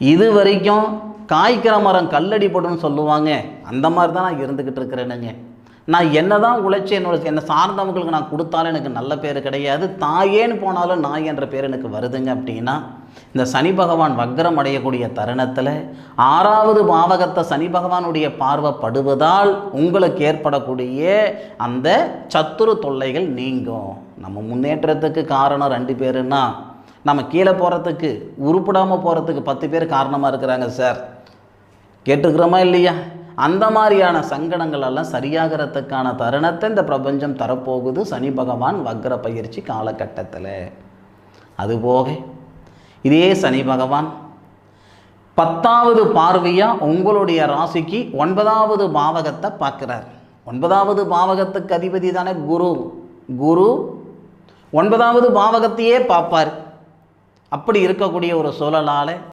இது வரைக்கும் காய்க்கிற மரம் கல்லடி போடுன்னு சொல்லுவாங்க, அந்த மாதிரி தான் நான் இருந்துக்கிட்டு இருக்கிறேனுங்க. நான் என்ன தான் உழைச்சி என்னை சார்ந்தவங்களுக்கு நான் கொடுத்தாலும் எனக்கு நல்ல பேர் கிடையாது, தாயேன்னு போனாலும் நாய் என்ற பேர் எனக்கு வருதுங்க. அப்படின்னா இந்த சனி பகவான் வக்ரம் அடையக்கூடிய தருணத்தில் 6வது பாவகத்தை சனி பகவானுடைய பார்வைப்படுவதால் உங்களுக்கு ஏற்படக்கூடிய அந்த சத்துரு தொல்லைகள் நீங்கும். நம்ம முன்னேற்றத்துக்கு காரணம் 2 பேருன்னா நம்ம கீழே போகிறதுக்கு உருப்படாமல் போகிறதுக்கு 10 பேர் காரணமாக இருக்கிறாங்க சார். கேட்டுக்கிறோமா இல்லையா? அந்த மாதிரியான சங்கடங்கள் எல்லாம் சரியாகிறதுக்கான தருணத்தை இந்த பிரபஞ்சம் தரப்போகுது சனி பகவான் வக்ர பயிற்சி காலகட்டத்தில். அதுபோக இதே சனி பகவான் 10வது பார்வையாக உங்களுடைய ராசிக்கு 9வது பாவகத்தை பார்க்குறார். 9வது பாவகத்துக்கு அதிபதி தானே குரு. குரு 9வது பாவகத்தையே பார்ப்பார். அப்படி இருக்கக்கூடிய ஒரு சூழலால்